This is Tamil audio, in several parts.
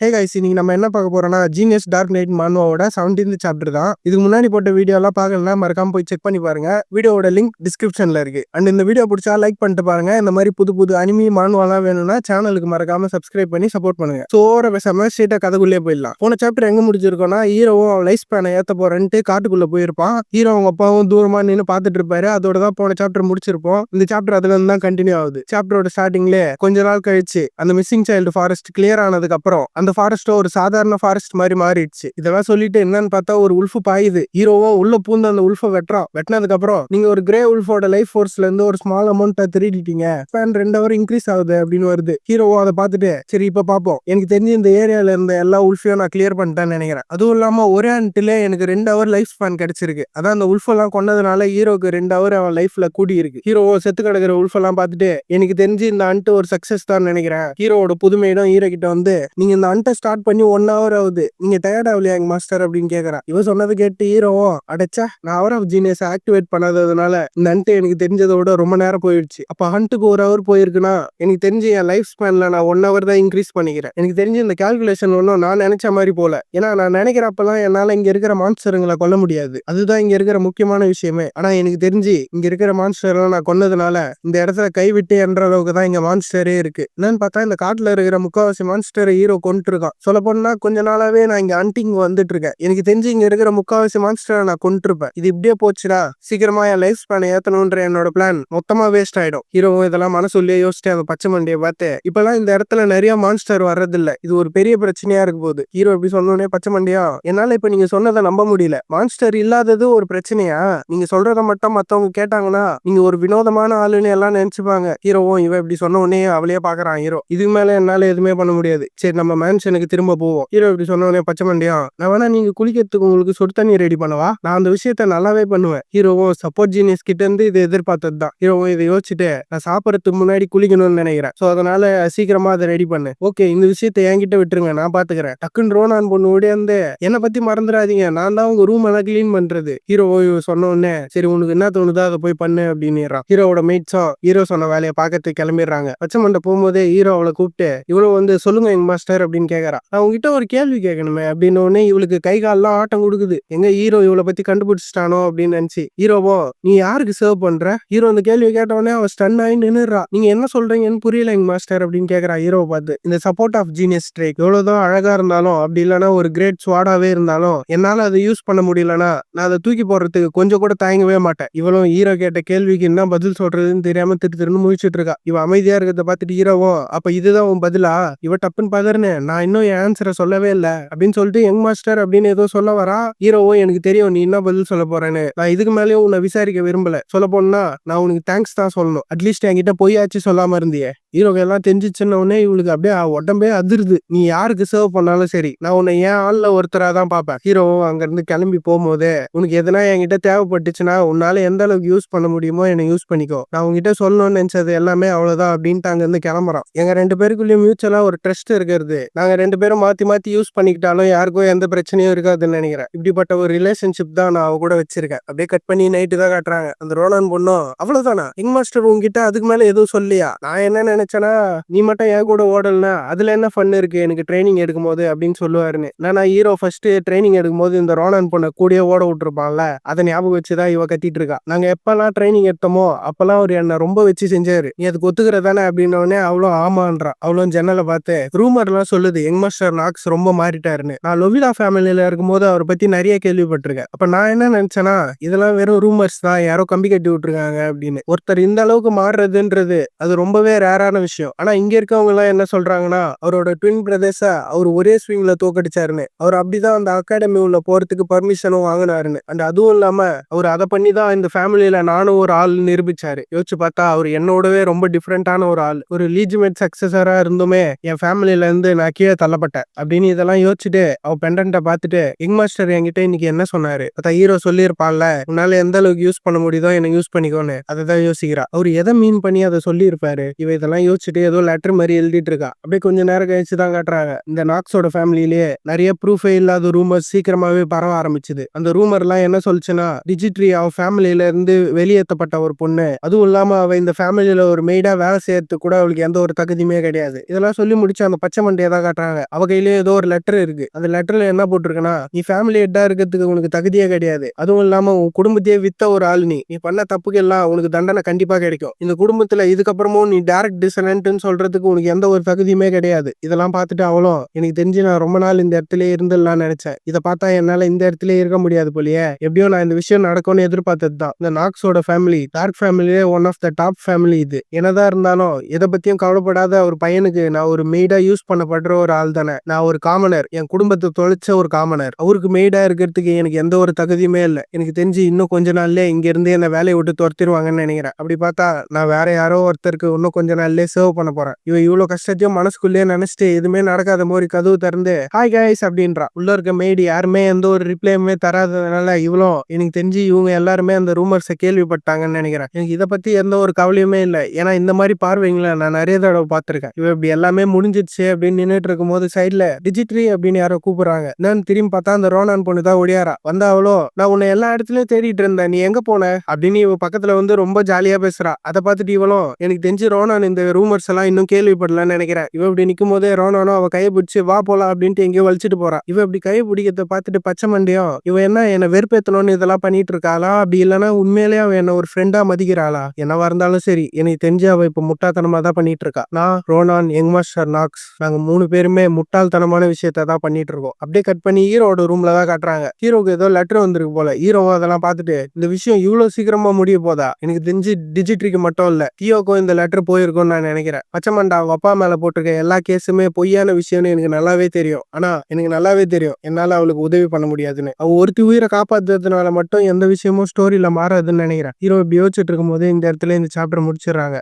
ஹே கைஸ், இன்னைக்கு நம்ம என்ன பார்க்க போறோம்னா ஜீனியஸ் டார்க் நைட் மான்வாவோட 17th சாப்டர் தான். இதுக்கு முன்னாடி போட்ட வீடியோ எல்லாம் பார்க்கலன்னா மறக்காம போய் செக் பண்ணி பாருங்க. வீடியோவோட லிங்க் டிஸ்கிரிப்ஷன்ல இருக்கு. அண்ட் இந்த வீடியோ பிடிச்சா லைக் பண்ணிட்டு பாருங்க. இந்த மாதிரி புது புது அனிமி மான்வாலாம் வேணும்னா சேனலுக்கு மறக்காம சப்ஸ்கிரைப் பண்ணி சப்போர்ட் பண்ணுங்க. ஸோ ஓர பேசாம ஸ்ட்ரெயிட்டா கதைக்குள்ளே போயிடலாம். போன சாப்டர் எங்க முடிச்சிருக்கோம்னா, ஹீரோவும் அவன் லைஃப் ஸ்பேனை ஏத்த போறேன்ட்டு காட்டுக்குள்ள போயிருப்பான். ஹீரோ அவங்க அப்பாவும் தூரமா நின்று பார்த்துட்டு இருப்பாரு. அதோட தான் போன சாப்டர் முடிச்சிருப்போம். இந்த சாப்டர் அதுல இருந்து தான் கண்டினியூ ஆகுது. சாப்டரோட ஸ்டார்டிங்ல கொஞ்ச நாள் கழிச்சு அந்த மிஸ்ஸிங் சைல்டு ஃபாரஸ்ட் கிளியர் ஆனதுக்கு அப்புறம் அந்த ஃபாரஸ்ட் ஒரு சாதாரண ஃபாரஸ்ட் மாதிரி மாறிடுச்சு. இதெல்லாம் சொல்லிட்டு என்னன்னு பார்த்தா ஒரு உல்ஃபு பாயுது. ஹீரோவும் உள்ள பூந்து அந்த உல்ஃபை வெட்டுறான். வெட்டினதுக்கு அப்புறம் நீங்க ஒரு கிரே உல்ஃபோட லைஃப் ஃபோர்ஸ்ல இருந்து ஒரு ஸ்மால் அமௌண்ட் திருடிட்டீங்க, ஸ்பேன் 2 ஹவர் இன்க்ரீஸ் ஆகுது அப்படின்னு வருது. ஹீரோவும் அதை பார்த்துட்டு சரி இப்ப பாப்போம், எனக்கு தெரிஞ்சு இந்த ஏரியால இருந்த எல்லா உல்ஃபையும் நான் கிளியர் பண்ணிட்டேன்னு நினைக்கிறேன். அதுவும் இல்லாம ஒரே அன்ட்டிலே எனக்கு 2 ஹவர் லைஃப் ஸ்பேன் கிடைச்சிருக்கு. அதான் அந்த உல்ஃபெல்லாம் கொண்டதுனால ஹீரோக்கு 2 ஹவர் அவன் லைஃப்ல கூடி இருக்கு. ஹீரோவோ செத்து கிடக்கிற உல்ஃபெல்லாம் பார்த்துட்டு எனக்கு தெரிஞ்சு இந்த அன்ட்டு ஒரு சக்சஸ் தான் நினைக்கிறேன். ஹீரோவோட புதுமையிடம் ஹீரோ கிட்ட வந்து நீங்க இந்த அன்ட்டை ஸ்டார்ட் பண்ணி 1 ஹவர் ஆகுது, நீங்க டயர்ட் ஆகலையா எங்க மாஸ்டர் அப்படின்னு கேக்குறான். இவன் சொன்னது கேட்டு ஹீரோவும் அடைச்சா நான் ஹவர் ஆஃப் ஜீனியஸ் ஆக்டிவேட் பண்ணாததுனால இந்த ஹண்ட் எனக்கு தெரிஞ்சதோட ரொம்ப நேரம் போயிடுச்சு. அப்ப ஹண்ட்டுக்கு 1 ஹவர் போயிருக்குன்னா எனக்கு தெரிஞ்சு என் லைஃப் ஸ்பேன்ல நான் 1 ஹவர் தான் இன்க்ரீஸ் பண்ணிக்கிறேன். எனக்கு தெரிஞ்சு இந்த கால்குலேஷன் ஒன்றும் நான் நினைச்ச மாதிரி போல. ஏன்னா நான் நினைக்கிறப்பெல்லாம் என்னால இங்க இருக்கிற மான்ஸ்டருங்களை கொல்ல முடியாது. அதுதான் இங்க இருக்கிற முக்கியமான விஷயமே. ஆனா எனக்கு தெரிஞ்சு இங்க இருக்கிற மான்ஸ்டர் நான் கொன்னதுனால இந்த இடத்துல கைவிட்டு என்ற அளவுக்கு தான் இங்க மான்ஸ்டரே இருக்கு. என்னன்னு பார்த்தா இந்த காட்டுல இருக்கிற முக்காவாசி மான்ஸ்டர் ஹீரோ கொண்டு இருக்கான். சொல்ல போனா கொஞ்ச நாளாவே நான் இங்க ஹண்டிங் வந்துட்டு இருக்கேன். எனக்கு தெரிஞ்சு இங்க இருக்கிற முக்காவாசி மான்ஸ்டரை நான் கொண்டிருப்பேன். இது இப்படியே போச்சுன்னா சீக்கிரமா என் லைஃப் ஸ்பேனை ஏத்தணும்ன்ற என்னோட பிளான் மொத்தமா வேஸ்ட் ஆயிடும். ஹீரோ இதெல்லாம் மனசுள்ளே யோசிச்சு அந்த பச்சை மண்டியை பார்த்து இப்பெல்லாம் இந்த இடத்துல நிறைய மான்ஸ்டர் வர்றதில்ல, இது ஒரு பெரிய பிரச்சனையா இருக்கு போகுது. ஹீரோ இப்படி சொன்னோடனே பச்சை மண்டியா என்னால இப்ப நீங்க சொன்னதை நம்ப முடியல. மான்ஸ்டர் இல்லாதது ஒரு பிரச்சனையா? நீங்க சொல்றத மட்டும் மத்தவங்க கேட்டாங்கன்னா நீங்க ஒரு வினோதமான ஆளுன்னு எல்லாம் நினைச்சுப்பாங்க. ஹீரோவும் இவன் இப்படி சொன்ன உடனே அவளையே பாக்குறான். ஹீரோ இதுக்கு மேல என்னால எதுவுமே பண்ண முடியாது, சரி நம்ம மேன்ஷனுக்கு திரும்ப போவோம். ஹீரோ இப்படி சொன்ன உடனே பச்சை மண்டியா நான் வேணா நீங்க குளிக்கிறதுக்கு உங்களுக்கு சுடு தண்ணி ரெடி பண்ணவா, நான் அந்த விஷயத்த நல்லாவே பண்ணுவேன். ஹீரோவும் சப்போர்ட் ஜீனியஸ் கிட்ட இருந்து இதை எதிர்பார்த்தது தான். ஹீரோவும் இதை யோசிச்சுட்டு நான் சாப்பிடறதுக்கு முன்னாடி குளிக்கணும்னு நினைக்கிறேன், சோ அதனால சீக்கிரமா அதை ரெடி பண்ணு. ஓகே இந்த விஷயத்த என்கிட்ட விட்டுருங்க, நான் பாத்துக்கிறேன். டக்குன்னு ரோனான் பொண்ணு ஓடியாந்து என்னை பத்தி மறந்துடாதீங்க, நான் தான் உங்க ரூம் எல்லாம் கிளீன் பண்றது. ஹீரோ சொன்ன உடனே சரி உனக்கு என்ன தோணுதோ அதை போய் பண்ணு அப்படின்னு ஹீரோவோட மேட்ஸும் ஹீரோ சொன்ன வேலையை பார்க்கறதுக்கு கிளம்பிடுறாங்க. பச்சை மண்டை போகும்போதே ஹீரோ அவளை கூப்பிட்டு இவ்வளவு சொல்லுங்க எங்க மாஸ்டர் அப்படின்னு கேட்கறா. நான் உங்ககிட்ட ஒரு கேள்வி கேட்கணுமே அப்படின்னு உடனே இவளுக்கு கை கால்லாம் ஆட்டம் கொடுக்குது. எங்க ஹீரோ இவளை பத்தி கண்டுபிடிச்சிட்டானோ அப்படின்னு நினைச்சு ஹீரோவோ நீ யாருக்கு சர்வ் பண்ற? ஹீரோ அந்த கேள்வி கேட்ட உடனே அவ ஸ்டன் ஆகி நின்னுறா. நீங்க என்ன சொல்றீங்கன்னு புரியல எங்க மாஸ்டர் அப்படின்னு கேட்கறா. ஹீரோவை பார்த்து இந்த சப்போர்ட் ஆஃப் ஜீனியஸ் ஸ்ட்ரைக் எவ்வளவுதான் அழகா இருந்தாலும் அப்படி இல்லைன்னா ஒரு கிரேட் ஸ்வாடாவே இருந்தாலும் என்னால அதை யூஸ் பண்ண முடியலன்னா நான் அதை தூக்கி போடுறதுக்கு கொஞ்சம் கூட தயங்கவே மாட்டேன். இவளும் ஹீரோ கேட்ட கேள்விக்கு என்ன பதில் சொல்றதுன்னு தெரியாம திருன்னு முழிச்சிட்டு இருக்கா. இவ அமைதியா இருக்கிறத பார்த்துட்டு ஹீரோவோ அப்ப இதுதான் உன் பதிலா? இவ டப்புன்னு பதறனு நான் இன்னும் என் ஆன்சரை சொல்லவே இல்லை அப்படின்னு சொல்லிட்டு யங் மாஸ்டர் அப்படின்னு ஏதோ சொல்ல வரா. ஹீரோவோ எனக்கு தெரியும் நீ என்ன பதில் சொல்ல போறேன்னு, நான் இதுக்கு மேலேயும் உன்னை விசாரிக்க விரும்பல. சொல்ல போனா நான் உனக்கு தேங்க்ஸ் தான் சொல்லணும், அட்லீஸ்ட் என்கிட்ட பொய்யாச்சு சொல்லாம இருந்தியே. ஹீரோக்கு எல்லாம் தெரிஞ்சிச்சுன்ன உடனே இவளுக்கு அப்படியே உடம்பே அதிருது. நீ யாருக்கு சர்வ் பண்ணாலும் சரி நான் உன்னை ஏன் ஆள்ல ஒருத்தரா தான் பாப்பேன். ஹீரோவும் அங்க இருந்து கிளம்பி போகும்போது உனக்கு எதனா என்கிட்ட தேவைப்பட்டுச்சுன்னா உன்னால எந்த அளவுக்கு யூஸ் பண்ண முடியுமோ என்னை யூஸ் பண்ணிக்கோ, நான் உங்ககிட்ட சொல்லணும்னு நினைச்சது எல்லாமே அவ்வளவுதான் அப்படின்ட்டு அங்க இருந்து கிளம்புறான். எங்க 2 பேருக்குள்ளயும் மியூச்சுவலா ஒரு ட்ரஸ்ட் இருக்கிறது, நாங்க 2 பேரும் மாத்தி மாத்தி யூஸ் பண்ணிக்கிட்டாலும் யாருக்கும் எந்த பிரச்சனையும் இருக்காதுன்னு நினைக்கிறேன். இப்படிப்பட்ட ஒரு ரிலேஷன்ஷிப் தான் நான் அவ கூட வச்சிருக்கேன். அப்படியே கட் பண்ணி நைட்டு தான் காட்டுறாங்க. அந்த ரோனான் பொண்ணும் அவ்வளவுதானா யங் மாஸ்டர் உங்ககிட்ட அதுக்கு மேல எதுவும் சொல்லியா? நான் என்ன நினைச்சேன்னா நீ மட்டும் என் கூட ஓடலனா அதுல என்ன ஃபன் இருக்கு எனக்கு ட்ரைனிங் எடுக்கும் போது அப்படின்னு சொல்லுவாருன்னு. நான் ஹீரோ ஃபர்ஸ்ட் ட்ரைனிங் எடுக்கும் போது இந்த ரோனான் பொண்ணை கூடயே ஓட விட்டுருப்பான்ல, அதை ஞாபகம் வச்சுதான் இவ கத்திட்டு இருக்கா. நாங்க எப்பெல்லாம் ட்ரைனிங் எடுத்தோமோ அப்பெல்லாம் அவர் என்ன ரொம்ப வச்சு செஞ்சாரு, நீ அதுக்கு ஒத்துக்கிறதானே அப்படின்னோடனே அவளும் ஆமான்றா. அவளும் ஜன்னலை பார்த்து ரூமர் எல்லாம் சொல்லுது யங் மாஸ்டர் நாக்ஸ் ரொம்ப மாறிட்டாருன்னு. நான் லொவிலா ஃபேமிலியில இருக்கும்போது அவரை பத்தி நிறைய கேள்விப்பட்டிருக்கேன். அப்ப நான் என்ன நினைச்சேன்னா இதெல்லாம் வெறும் ரூமர்ஸ் தான், யாரோ கம்பி கட்டி விட்டுருக்காங்க அப்படின்னு. ஒருத்தர் இந்த அளவுக்கு மாறுறதுன்றது அது ரொம்பவே ரேரான விஷயம். ஆனா இங்க இருக்கவங்க எல்லாம் என்ன சொல்றாங்கன்னா அவரோட ட்வின் பிரதர்ஸ அவர் ஒரே ஸ்விங்ல தோக்கடிச்சாருன்னு, அவர் அப்படிதான் அந்த அகாடமி உள்ள போறதுக்கு பர்மிஷனும் வாங்கினாருன்னு. அண்ட் அதுவும் இல்லாம அவர் அதை பண்ணி தான் இந்த ஃபேமிலியில நானும் ஒரு ஆள் நிரூபிச்சாரு. யோசிச்சு பார்த்தா அவர் என்னோடவே ரொம்ப டிஃப்ரெண்டான ஒரு ஆள். ஒரு லீஜிமெட் சக்சஸரா இருந்துமே என் ஃபேமிலியில இருந்து நான் கீழே தள்ளப்பட்டேன் அப்படின்னு இதெல்லாம் யோசிச்சுட்டு அவ பெண்டன்ட்ட பார்த்துட்டு யங் மாஸ்டர் என்கிட்ட இன்னைக்கு என்ன சொன்னாரு, ஹீரோ சொல்லியிருப்பான்ல உன்னால எந்த அளவுக்கு யூஸ் பண்ண முடியுதோ என்ன யூஸ் பண்ணிக்கோன்னு, அதை தான் யோசிக்கிறா. அவர் எதை மீன் பண்ணி அதை சொல்லி இருப்பாரு. இவ இதெல்லாம் யோசிச்சுட்டு ஏதோ லெட்டர் மாதிரி எழுதிட்டு இருக்கா. அப்படியே கொஞ்ச நேரம் கழிச்சு தான் காட்டுறாங்க இந்த நாக்ஸோட ஃபேமிலியிலேயே நிறைய ப்ரூஃபே இல்லாத ரூமர் சீக்கிரமாவே பரவ ஆரம்பிச்சுது. அந்த ரூமர் எல்லாம் என்ன சொல்லுச்சுன்னா டிஜிட்ரி அவ ஃபேமிலியில இருந்து வெளியேற்றப்பட்ட ஒரு பொண்ணு, அதுவும் இல்லாம அவ இந்த ஃபேமிலியில ஒரு மெய்டா வேலை செய்யறதுக்கு கூட அவளுக்கு எந்த ஒரு தகுதியுமே கிடையாது. இதெல்லாம் சொல்லி முடிச்சு அந்த பச்சை மண்டையை தான் காட்டுறாங்க. அவ கையிலேயே ஏதோ ஒரு லெட்டர் இருக்கு. அந்த லெட்டர்ல என்ன போட்டிருக்குன்னா, நீ ஃபேமிலி ஹெட்டா இருக்கிறதுக்கு உனக்கு தகுதியே கிடையாது. அதுவும் இல்லாம உன் குடும்பத்தையே வித்த ஒரு ஆள் நீ பண்ண தப்புக்கு எல்லாம் உனக்கு தண்டனை கண்டிப்பா கிடைக்கும். இந்த குடும்பத்துல இதுக்கப்புறமும் நீ டைரக்ட் டிசனன்ட்னு சொல்றதுக்கு உனக்கு எந்த ஒரு தகுதியுமே கிடையாது. இதெல்லாம் பார்த்துட்டு அவளும் எனக்கு தெரிஞ்சு நான் ரொம்ப நாள் இந்த இடத்துலயே இருந்துடலாம்னு நினைச்சேன். இதை பார்த்தா என்னால இந்த இடத்துலயே இருக்க முடியாது போலயே. எப்படியோ நான் இந்த விஷயம் நடக்கும்னு எதிர்பார்த்தது தான். இந்த நாக்ஸோட ஃபேமிலி டார்க் ஃபேமிலியே one of the top family. இது என்னதான் இருந்தாலும் எதை பத்தியும் கவலைப்படாத ஒரு பையனுக்கு நான் ஒரு மெய்டா யூஸ் பண்ணப்படுற ஒரு ஆள் தானே. நான் ஒரு காமனர், என் குடும்பத்தை தொலைச்ச ஒரு காமனர். அவருக்கு மெய்டா இருக்கிறதுக்கு எனக்கு எந்த ஒரு தகுதியுமே இல்லை. எனக்கு தெரிஞ்சு இன்னும் கொஞ்ச நாள்லயே இங்க இருந்து என்ன வேலையை விட்டு துரத்திடுவாங்கன்னு நினைக்கிறேன். அப்படி பார்த்தா நான் வேற யாரோ ஒருத்தருக்கு இன்னும் கொஞ்ச நாள்லயே சேவ் பண்ண போறேன். இவ்வளவு கஷ்டத்தையும் மனசுக்குள்ளேயே நினைச்சிட்டு எதுவுமே நடக்காத மாதிரி கதவு திறந்து ஹாய் கைஸ் அப்படின்றா. உள்ள இருக்க மெய்டு யாருமே எந்த ஒரு ரிப்ளையுமே தராததுனால இவ்வளோ எனக்கு தெரிஞ்சு இவங்க எல்லாருமே அந்த ரூமர்ஸை கேள்விப்பட்டாங்கன்னு நினைக்கிறேன். எனக்கு இதை பத்தி எந்த ஒரு கவலையுமே இல்லை. ஏன்னா இந்த மாதிரி பார்வைங்களை நான் நிறைய தடவை பார்த்திருக்கேன். இவ இப்படி எல்லாமே முடிஞ்சிடுச்சு அப்படின்னு நின்றுட்டு இருக்கும் போது சைட்ல டிஜிட்ரி அப்படின்னு யாரோ கூப்பிடுறாங்க. நான் திரும்பி பார்த்தா அந்த ரோனான் பொண்ணு தான் ஒடியாரா. வந்தா அவளோ நான் உன்னை எல்லா இடத்துலயும் தேடிட்டு இருந்தேன், நீ எங்க போன அப்படின்னு இவ பக்கத்துல வந்து ரொம்ப ஜாலியா பேசுறா. அதை பார்த்துட்டு இவளும் எனக்கு தெரிஞ்சு ரோனான் இந்த ரூமர்ஸ் எல்லாம் இன்னும் கேள்விப்படலன்னு நினைக்கிறேன். இவ இப்படி நிக்கும் போதே ரோனானோ அவ கையை பிடிச்சு வா போலாம் அப்படின்ட்டு எங்கேயோ வலிச்சிட்டு போறா. இவ இப்படி கையை பிடிக்கிறத பார்த்துட்டு பச்சை மண்டியும் இவ என்ன வெறுப்பேத்தணும்னு இதெல்லாம் பண்ணிட்டு இருக்காளா, அப்படி இல்லைன்னா உண்மையிலேயே அவ என்ன ஒரு ஃப்ரெண்டா மதிக்கிறாளா? என்னவா இருந்தாலும் சரி, எனக்கு தெரிஞ்சு அவ இப்ப முட்டாள்தனமா தான் பண்ணிட்டு இருக்கா. நான், ரோனான், யங் மாஸ்டர் நாக்ஸ், நாங்க 3 பேருமே முட்டாள்தனமான விஷயத்த தான் பண்ணிட்டு இருக்கோம். அப்படியே கட் பண்ணி ஹீரோட ரூம்ல தான் காட்டுறாங்க. ஹீரோக்கு ஏதோ லெட்டர் வந்திருக்கு போல. ஹீரோவும் அதெல்லாம் பார்த்துட்டு இந்த விஷயம் இவ்வளவு சீக்கிரமா முடிய போதா? எனக்கு தெரிஞ்சு டிஜிட்ரிக்கு மட்டும் இல்ல, தியோக்கும் இந்த லெட்டர் போயிருக்கும்னு நான் நினைக்கிறேன். பச்சைமண்டா அவங்க அப்பா மேல போட்டிருக்க எல்லா கேஸுமே பொய்யான விஷயம்னு எனக்கு நல்லாவே தெரியும். ஆனா எனக்கு நல்லாவே தெரியும் என்னால அவளுக்கு உதவி பண்ண முடியாதுன்னு. அவ ஒருத்தி உயிரை காப்பாத்துறதுனால மட்டும் எந்த விஷயமும் ஸ்டோரியில மாறாதுன்னு நினைக்கிறேன். ஹீரோ இப்படி யோசிச்சுட்டு இருக்கும் போது இந்த இடத்துல இந்த சாப்டர் முடிச்சிடறாங்க.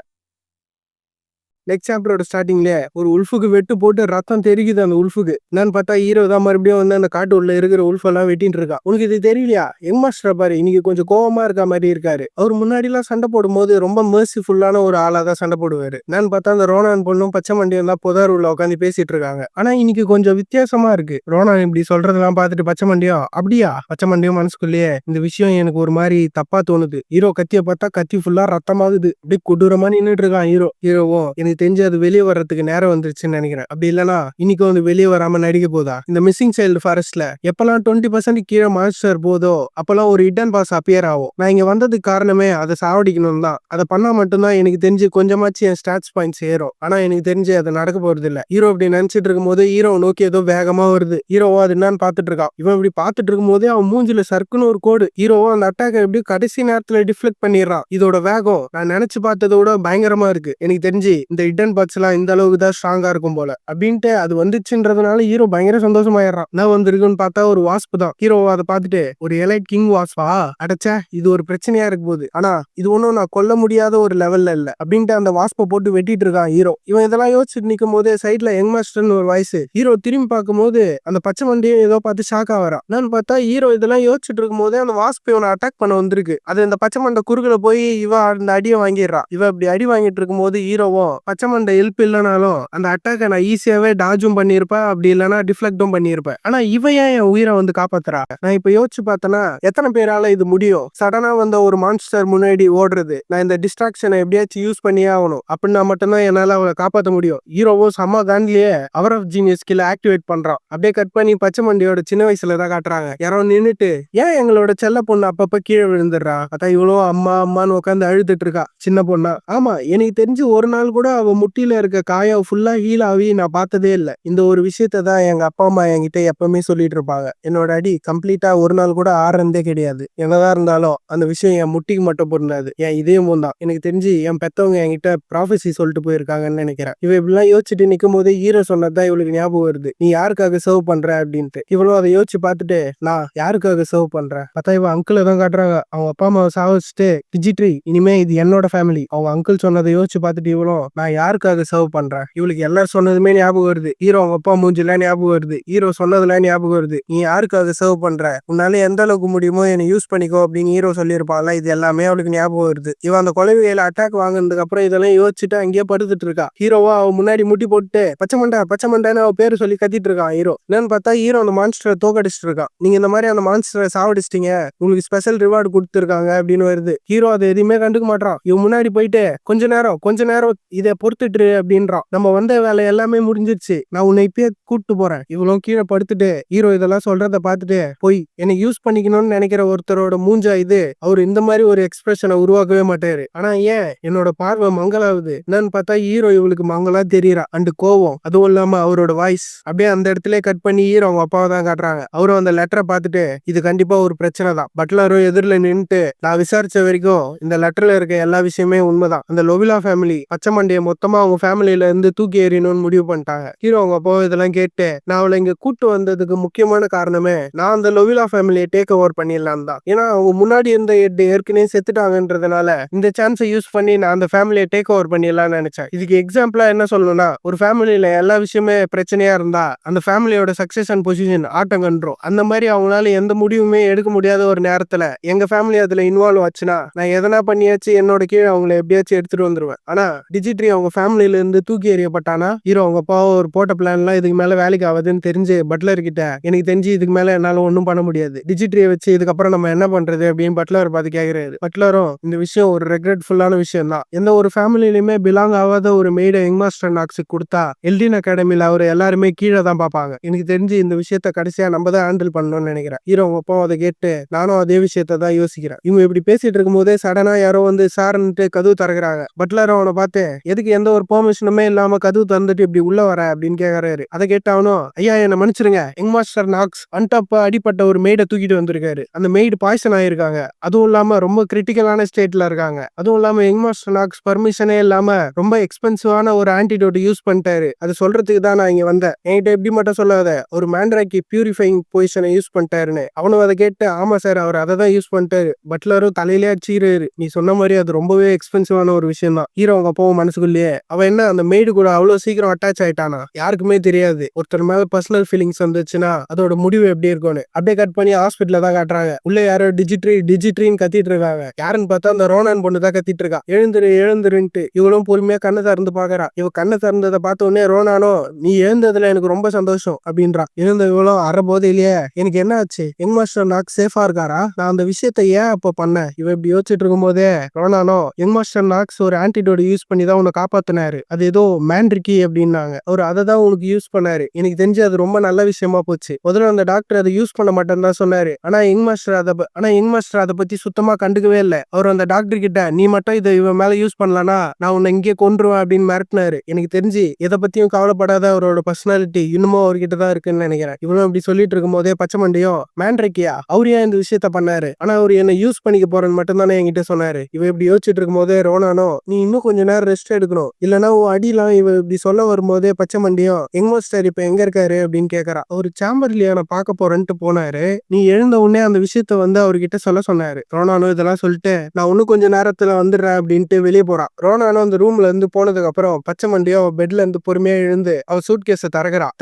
நெக்ஸ்ட் சாப்டரோட ஸ்டார்டிங்ல ஒரு உல்ஃபுக்கு வெட்டு போட்டு ரத்தம் தெரிக்குது. அந்த உல்ஃபுக்கு என்னன்னு பார்த்தா ஹீரோ தான் மறுபடியும் வந்து அந்த காட்டு உள்ள இருக்கிற உல்ஃப் எல்லாம் வெட்டிட்டு இருக்கான். உனக்கு இது தெரியலையா? யங் மாஸ்டர் பாரு இன்னைக்கு கொஞ்சம் கோவமா இருக்க மாதிரி இருக்காரு. அவர் முன்னாடி எல்லாம் சண்டை போடும் போது ரொம்ப மெர்சிஃபுல்லான ஒரு ஆளா தான் சண்டை போடுவாரு. என்னன்னு பார்த்தா அந்த ரோனான் பொண்ணும் பச்சை மண்டியும் தான் புதார் உள்ள உட்காந்து பேசிட்டு இருக்காங்க. ஆனா இன்னைக்கு கொஞ்சம் வித்தியாசமா இருக்கு. ரோனான் இப்படி சொல்றதெல்லாம் பார்த்துட்டு பச்சை மண்டியும் அப்படியா? பச்சை மண்டியும் மனசுக்குள்ளேயே இந்த விஷயம் எனக்கு ஒரு மாதிரி தப்பா தோணுது. ஹீரோ கத்திய பார்த்தா கத்தி ஃபுல்லா ரத்தமாகுது. அப்படியே கொடூரமா நின்றுட்டு இருக்கான் ஹீரோவும் எனக்கு தெரிஞ்சு அது வெளியே வர்றதுக்கு நேரம் வந்துருச்சுன்னு நினைக்கிறேன். அப்படி இல்லைன்னா இன்னைக்கு வந்து வெளியே வராம நடிக்க போதா? இந்த மிஸ்ஸிங் சைல்டு ஃபாரஸ்ட்ல எப்பெல்லாம் 20% கீழே மான்ஸ்டர் போதோ அப்பெல்லாம் ஒரு ஹிடன் பாஸ் அப்பியர் ஆகும். நான் இங்க வந்ததுக்கு காரணமே அதை சாவடிக்கணும் தான். அதை பண்ணா மட்டும்தான் எனக்கு தெரிஞ்சு கொஞ்சமாச்சு என் ஸ்டாட்ஸ் பாயிண்ட்ஸ் ஏறும். ஆனா எனக்கு தெரிஞ்சு அது நடக்க போறது இல்ல. ஹீரோ இப்படி நினைச்சிட்டு இருக்கும் போது ஹீரோ நோக்கி ஏதோ வேகமா வருது. ஹீரோவோ அது என்னன்னு பாத்துட்டு இருக்கான். இவன் இப்படி பாத்துட்டு இருக்கும் போதே அவன் மூஞ்சில சர்க்குன்னு ஒரு கோடு. ஹீரோவோ அந்த அட்டாக்கை எப்படி கடைசி நேரத்துல டிஃப்ளெக்ட் பண்ணிடுறான். இதோட வேகம் நான் நினைச்சு பார்த்ததை விட பயங்கரமா இருக்கு. எனக்கு தெரிஞ்சு இந்த ஹிடன் பாட்ஸ் எல்லாம் இந்த அளவுக்கு தான் ஸ்ட்ராங்கா இருக்கும் போல அப்படின்ட்டு அது வந்துச்சுன்றதுனால ஹீரோ பயங்கர சந்தோஷமாயிடுறான். நான் வந்திருக்குன்னு பார்த்தா ஒரு வாஸ்ப் தான். ஹீரோ அதை பார்த்துட்டு ஒரு எலைட் கிங் வாஸ்பா அடைச்சா இது ஒரு பிரச்சனையா இருக்கு போது, ஆனா இது ஒன்னும் நான் கொல்ல முடியாத ஒரு லெவல்ல இல்ல அப்படின்ட்டு அந்த வாஸ்பை போட்டு வெட்டிட்டு இருக்கான் ஹீரோ. இவன் இதெல்லாம் யோசிச்சுட்டு நிக்கும் போது சைட்ல யங் மாஸ்டர்னு ஒரு வாய்ஸ். ஹீரோ திரும்பி பார்க்கும் போது அந்த பச்சை மண்டியும் ஏதோ பார்த்து ஷாக் ஆகிறான். நான் பார்த்தா ஹீரோ இதெல்லாம் யோசிச்சுட்டு இருக்கும் போதே அந்த வாஸ்பை இவனை அட்டாக் பண்ண வந்திருக்கு. அது இந்த பச்சை மண்டை குறுகுல போய் இவ அந்த அடியை வாங்கிடுறான். இவ இப்படி அடி வாங்கிட்டு இருக்கும் போது ஹீரோவும் பச்சை மண்டை ஹெல்ப் இல்லைனாலும் அந்த அட்டாக்கை நான் ஈஸியாவே டாஜும் பண்ணியிருப்பேன், அப்படி இல்லைன்னா டிஃப்ளெக்டும் பண்ணியிருப்பேன். ஆனா இவன் ஏன் என் உயிரை வந்து காப்பாத்துறா? நான் இப்ப யோசிச்சு பார்த்தேன்னா எத்தனை பேரால இது முடியும்? சடனா வந்த ஒரு மான்ஸ்டர் முன்னாடி ஓடுறது, நான் இந்த டிஸ்ட்ராக்ஷனை எப்படியாச்சும் யூஸ் பண்ணியே ஆகணும் அப்படின்னா மட்டும்தான் என்னால அவளை காப்பாற்ற முடியும். ஹீரோவோ சம காண்டிலேயே அவர் ஆஃப் ஜீனியஸ் ஸ்கில் ஆக்டிவேட் பண்றான். அப்படியே கட் பண்ணி பச்சை மண்டியோட சின்ன வயசுல தான் காட்டுறாங்க. யாரோ நின்னுட்டு ஏன் எங்களோட செல்ல பொண்ணு அப்பப்ப கீழே விழுந்துடுறா, அதான் இவ்வளோ அம்மா அம்மான்னு உட்காந்து அழுதுட்டு இருக்கா சின்ன பொண்ணா. ஆமா எனக்கு தெரிஞ்சு ஒரு நாள் கூட அவ முட்டியில இருக்க காயம் ஃபுல்லா ஹீல் ஆகி நான் பார்த்ததே இல்லை. இந்த ஒரு விஷயத்த தான் எங்க அப்பா அம்மா என்கிட்ட எப்பவுமே சொல்லிட்டு இருப்பாங்க. என்னோட அடி கம்ப்ளீட்டா ஒரு நாள் கூட ஆறந்தே கிடையாது. என்னதான் இருந்தாலும் அந்த விஷயம் என் முட்டிக்கு மட்டும் பொருந்தாது, என் இதயமும் தான். எனக்கு தெரிஞ்சு என் பெத்தவங்க என்கிட்ட ப்ராஃபஸி சொல்லிட்டு போயிருக்காங்கன்னு நினைக்கிறேன். இவ இப்படிலாம் யோசிச்சுட்டு நிற்கும் போது ஹீரோ சொன்னதுதான் இவளுக்கு ஞாபகம் வருது. நீ யாருக்காக சர்வ் பண்ற அப்படின்ட்டு. இவளும் அதை யோசிச்சு பார்த்துட்டு நான் யாருக்காக சர்வ் பண்றேன் பார்த்தா இவன் அங்கிளை தான் காட்டுறாங்க. அவங்க அப்பா அம்மாவை சாவச்சிட்டு டிஜிட்ரி இனிமே இது என்னோட ஃபேமிலி. அவங்க அங்கிள் சொன்னதை யோசிச்சு பார்த்துட்டு இவளும் நான் யாருக்காக சர்வ் பண்றேன். இவளுக்கு எல்லாரும் சொன்னதுமே ஞாபகம் வருது. ஹீரோ அவங்க அப்பா மூஞ்சில ஞாபகம் வருது. ஹீரோ சொன்னதுலாம் ஞாபகம் வருது. நீ யாருக்காக சர்வ் பண்ற, உன்னால எந்த அளவுக்கு முடியுமோ என்னை யூஸ் பண்ணிக்கோ அப்படின்னு ஹீரோ சொல்லியிருப்பான்ல. இது எல்லாமே அவளுக்கு ஞாபகம் வருது. இவன் அந்த கொலைவியல அட்டாக் வாங்கினதுக்கு அப்புறம் இதெல்லாம் யோசிச்சுட்டு அங்கேயே படுத்துட்டு இருக்கா. ஹீரோவா அவன் முன்னாடி முட்டி போட்டு பச்சை மண்டைன்னு அவ பேரு சொல்லி கத்திட்டு இருக்கான் ஹீரோ. என்னன்னு பார்த்தா ஹீரோ அந்த மான்ஸ்டரை தோக்கடிச்சிட்டு இருக்கான். நீங்க இந்த மாதிரி அந்த மான்ஸ்டரை சாவடிச்சிட்டீங்க, உங்களுக்கு ஸ்பெஷல் ரிவார்டு கொடுத்துருக்காங்க அப்படின்னு வருது. ஹீரோ அதை எதுவுமே கண்டுக்க மாட்டான். இவன் முன்னாடி போயிட்டு கொஞ்ச நேரம் இதை பொறுத்துட்டு அப்படின்றான். நம்ம வந்த வேலை எல்லாமே முடிஞ்சிருச்சு, நான் உன்னை இப்பயே கூட்டு போறேன். இவ்வளவு கீழே படுத்துட்டு ஹீரோ இதெல்லாம் சொல்றத பார்த்துட்டு போய் என்னை யூஸ் பண்ணிக்கணும்னு நினைக்கிற ஒருத்தரோட மூஞ்சா இது. அவர் இந்த மாதிரி ஒரு எக்ஸ்பிரஷனை உருவாக்கவே மாட்டாரு. ஆனா ஏன் என்னோட பார்வை மங்களாகுது என்னன்னு பார்த்தா ஹீரோ இவளுக்கு மங்களா தெரியறா. அண்டு கோவம், அதுவும் இல்லாம அவரோட வாய்ஸ் அப்படியே அந்த இடத்துல கட் பண்ணி ஹீரோ அவங்க அப்பாவை தான் காட்டுறாங்க. அவரும் அந்த லெட்டரை பார்த்துட்டு இது கண்டிப்பா ஒரு பிரச்சனை தான். பட்லரும் எதிரில் நின்னுட்டு நான் விசாரிச்ச வரைக்கும் இந்த லெட்டர்ல இருக்க எல்லா விஷயமே உண்மைதான். அந்த லொவிலா ஃபேமிலி பச்சை மண்டைய மொத்தமா அவங்க ஃபேமிலியில இருந்து தூக்கி எறியணும்னு முடிவு பண்ணிட்டாங்க. ஹீரோ அவங்க அப்பா இதெல்லாம் கேட்டு நான் அவளை இங்க கூட்டு வந்ததுக்கு முக்கியமான காரணமே நான் அந்த லொவிலா ஃபேமிலியை டேக் ஓவர் பண்ணிடலாம் தான். ஏன்னா அவங்க முன்னாடி இருந்த ஏற்கனவே செத்துட்டாங்கன்றதுனால இந்த சான்ஸை யூஸ் பண்ணி நான் அந்த ஃபேமிலியை டேக் ஓவர் பண்ணிடலாம்னு நினைச்சேன். இதுக்கு எக்ஸாம்பிளா என்ன சொல்லணும்னா, ஒரு ஃபேமிலியில எல்லா விஷயமே பிரச்சனையா இருந்தா அந்த ஃபேமிலியோட சக்சஸ் அண்ட் பொசிஷன் ஆட்டங்கன்றோம். அந்த மாதிரி அவங்களால எந்த முடிவுமே எடுக்க முடியாத ஒரு நேரத்துல எங்க ஃபேமிலி அதுல இன்வால்வ் ஆச்சுன்னா நான் எதனா பண்ணியாச்சு என்னோட கீழே அவங்களை எப்படியாச்சும் எடுத்துட்டு வந்துருவேன். ஆனா டிஜிட்ரி அவங்க ஃபேமிலியில இருந்து தூக்கி எறியப்பட்டானா ஹீரோ அவங்க அப்பா ஒரு போட்ட பிளான்லாம் இதுக்கு மேல வேலைக்கு ஆகுதுன்னு தெரிஞ்சு பட்லர் கிட்ட எனக்கு தெரிஞ்சு இதுக்கு மேல என்னால ஒன்றும் பண்ண முடியாது, டிஜிட்ரியை வச்சு இதுக்கப்புறம் நம்ம என்ன பண்றது அப்படின்னு பட்லர் பார்த்து கேட்கிறாரு. பட்லரும் இந்த விஷயம் ஒரு ரெக்ரெட்ஃபுல்லான விஷயம் தான். எந்த ஒரு ஃபேமிலியிலுமே பிலாங் ஆகாத ஒரு மெய்டை யங் மாஸ்டர் நாக்ஸுக்கு கொடுத்தா எல்டின் அகாடமியில அவர் எல்லாருமே கீழே தான் பார்ப்பாங்க. எனக்கு தெரிஞ்சு இந்த விஷயத்த கடைசியா நம்ம தான் ஹேண்டில் பண்ணணும்னு நினைக்கிறேன். ஹீரோ அவங்க அப்பா அதை கேட்டு நானும் அதே விஷயத்த தான் யோசிக்கிறேன். இவங்க இப்படி பேசிட்டு இருக்கும் போதே சடனா யாரோ வந்து சார்ன்ட்டு கதவு திறக்கிறாங்க. பட்லர் அவனை பார்த்து எதுக்கு எந்த ஒரு பெர்மிஷனுமே இல்லாம கதவு திறந்துட்டு இப்படி உள்ள வர அப்படின்னு கேட்கறாரு. அதை கேட்டாவனும் ஐயா என்ன மன்னிச்சிருங்க, யங் மாஸ்டர் நாக்ஸ் அன்டாப்பா அடிப்பட்ட ஒரு மெய்டை தூக்கிட்டு வந்திருக்காரு. அந்த மெய்டு பாய்சன் ஆயிருக்காங்க, அதுவும் இல்லாம ரொம்ப கிரிட்டிக்கலான ஸ்டேட்ல இருக்காங்க. அதுவும் இல்லாம யங் மாஸ்டர் நாக்ஸ் பர்மிஷனே இல்லாம ரொம்ப எக்ஸ்பென்சிவான ஒரு ஆன்டிடோட் யூஸ் பண்ணிட்டாரு. அது சொல்றதுக்கு தான் நான் இங்க வந்தேன். என்கிட்ட எப்படி மட்டும் சொல்லாத, ஒரு மேண்ட்ராக்கி பியூரிஃபைங் பொசிஷனை யூஸ் பண்ணிட்டாருன்னு. அவனும் அதை கேட்டு ஆமா சார் அவர் அதை தான் யூஸ் பண்ணிட்டாரு. பட்லரும் தலையிலே அடிச்சுக்கிறாரு. நீ சொன்ன மாதிரி அது ரொம்பவே எக்ஸ்பென்சிவான ஒரு விஷயம் தான். ஹீரோ அவங்க அப்பாவும் மனசுக்குள்ளேயே அவன் என்ன அந்த மெய்டு கூட அவ்வளவு சீக்கிரம் அட்டாச் ஆயிட்டானா, யாருக்குமே தெரியாது. ஒருத்தர் மேல பர்சனல் ஃபீலிங்ஸ் வந்துச்சுன்னா அதோட முடிவு எப்படி இருக்கும்னு. அப்படியே கட் பண்ணி ஹாஸ்பிட்டல தான் காட்டுறாங்க. உள்ள யாரோ டிஜிட்ரின்னு கத்திட்டு இருக்காங்க. யாருன்னு பார்த்தா அந்த ரோனான் பொண்ணு தான் கத்திட்டு இருக்கா. எழுந்துருன்ட்டு இவளும் பொறுமையா கண்ணை திறந்து பாக்குறா. இவ கண்ணை திறந்ததை பார்த்த உடனே ரோனானோ நீ எழுந்ததுல எனக்கு ரொம்ப சந்தோஷம் அப்படின்றா. எழுந்த இவளும் அறபோது இல்லையே எனக்கு என்ன ஆச்சு, யங் மாஸ்டர் நாக்ஸ் சேஃபா இருக்காரா, நான் அந்த விஷயத்த ஏன் அப்ப பண்ணேன். இவ இப்படி யோசிச்சுட்டு இருக்கும் போதே ரோனானோ யங் மாஸ்டர் நாக்ஸ் ஒரு ஆன்டிடோட் யூஸ் பண்ணி தான் உன்னை காப்பாத்தினாரு, அது ஏதோ மேண்ட்ரிக்கி அப்படின்னாங்க. அவர் அதை தான் உனக்கு யூஸ் பண்ணாரு. எனக்கு தெரிஞ்சு அது ரொம்ப நல்ல விஷயமா போச்சு. முதல்ல அந்த டாக்டர் அதை யூஸ் பண்ண மாட்டேன்னு தான் சொன்னாரு. ஆனா யங் மாஸ்டர் அதை பத்தி சுத்தமா கண்டுக்கவே இல்லை. அவர் அந்த டாக்டர் கிட்ட நீ மட்டும் இதை இவன் மேல யூஸ் பண்ணலனா நான் உன்னை இங்கே கொன்றுவேன் அப்படின்னு மிரட்டினாரு. எனக்கு தெரிஞ்சு எதை பத்தியும் கவலைப்படாத அவரோட பர்சனாலிட்டி இன்னமும் அவர்கிட்ட தான் இருக்குன்னு நினைக்கிறேன். இவனும் இப்படி சொல்லிட்டு இருக்கும் போதே பச்சை மண்டியும் மேண்ட்ரிக்கியா அவர் ஏன் இந்த விஷயத்த பண்ணாரு, ஆனா அவர் என்ன யூஸ் பண்ணிக்க போறேன்னு மட்டும் தானே என்கிட்ட சொன்னாரு. இவ இப்படி யோசிச்சுட்டு இருக்கும் போதே ரோனானோ நீ இன்னும் கொஞ்ச நேரம் ரெஸ்ட் எடுக்கணும், இல்லனா அடிலாம். இவ இப்படி சொல்ல வரும்போதே பச்சை மண்டியும் யங் மாஸ்டர் இப்ப எங்க இருக்காரு அப்படின்னு கேக்குறா. ஒரு சாம்பர்லியான பார்க்க போறேன்ட்டு போனாரு, நீ எழுந்த உடனே அந்த விஷயத்த வந்து அவர்கிட்ட சொல்ல சொன்னாரு. ரோனானோ இதெல்லாம் சொல்லிட்டு நான் இன்னும் கொஞ்ச நேரத்துல வந்துடுறேன் அப்படின்ட்டு வெளியே போறான். ரோனானோ அந்த ரூம்ல இருந்து போனதுக்கு அப்புறம் பச்சை மண்டியோ பெட்ல இருந்து பொறுமையா எழுந்து அவ சூட் கேஸ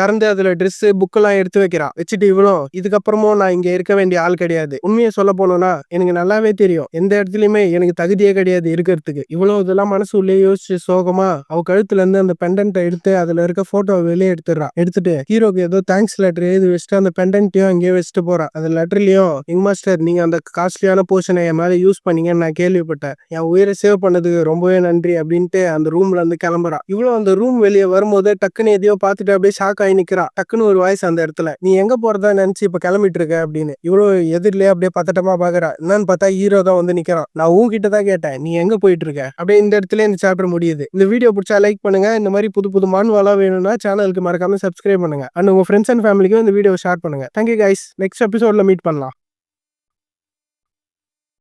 திறந்து அதுல ட்ரெஸ் புக் எல்லாம் எடுத்து வைக்கிறா. வச்சுட்டு இவளும் இதுக்கப்புறமும் நான் இங்க இருக்க வேண்டிய ஆள் கிடையாது, உண்மையை சொல்ல போனோம்னா எனக்கு நல்லாவே தெரியும் எந்த இடத்துலயுமே எனக்கு தகுதியே கிடையாது இருக்கிறதுக்கு. இவ்வளவு இதெல்லாம் மனசு உள்ளே யோசிச்சு சோகமா அவ கழுத்துல இருந்து அந்த பெண்டன்ட்டை எடுத்து அதுல இருக்க போட்டோவை வெளியே எடுத்துட்டு ஹீரோக்கு ஏதோ தேங்க்ஸ் லெட்டர் எழுதி வச்சுட்டு அந்த பெண்டன்ட்டையும் அங்கேயே வச்சுட்டு போறான். அந்த லெட்டர்லயும் யங் மாஸ்டர் நீங்க அந்த காஸ்ட்லியான போர்ஷனை என் மேல யூஸ் பண்ணீங்கன்னு நான் கேள்விப்பட்டேன், என் உயிரை சேவ் பண்ணதுக்கு ரொம்பவே நன்றி அப்படின்ட்டு அந்த ரூம்ல இருந்து கிளம்புறா. இவ்வளவு அந்த ரூம் வெளியே வரும்போது டக்குன்னு எதையோ பார்த்துட்டு அப்படியே ஷாக் ஆகி நிக்கிறா. டக்குன்னு ஒரு வாய்ஸ் அந்த இடத்துல நீ எங்க போறதா நினைச்சு இப்ப கிளம்பிட்டு இருக்க அப்படின்னு. இவ்வளவு எதிரிலேயே அப்படியே பதட்டமா பாக்குறா. என்னன்னு பார்த்தா ஹீரோ தான் வந்து நிக்கிறான். நான் உன்கிட்ட தான் கேட்டேன் நீ எங்க போயிட்டு இருக்க. அப்படியே இந்த இடத்துல இந்த சாப்டர் முடியுது. இந்த வீடியோ பிடிச்சா லைக் பண்ணுங்க. இந்த மாதிரி புது புது மான்வாலா வேணும்னா சேனலுக்கு மறக்காம சப்ஸ்கிரைப் பண்ணுங்க. அண்ட் உங்க ஃப்ரெண்ட்ஸ் அண்ட் ஃபேமிலிக்கும் இந்த வீடியோ ஷேர் பண்ணுங்க. தேங்க்யூ கைஸ், நெக்ஸ்ட் எபிசோட்ல மீட் பண்ணலாம்.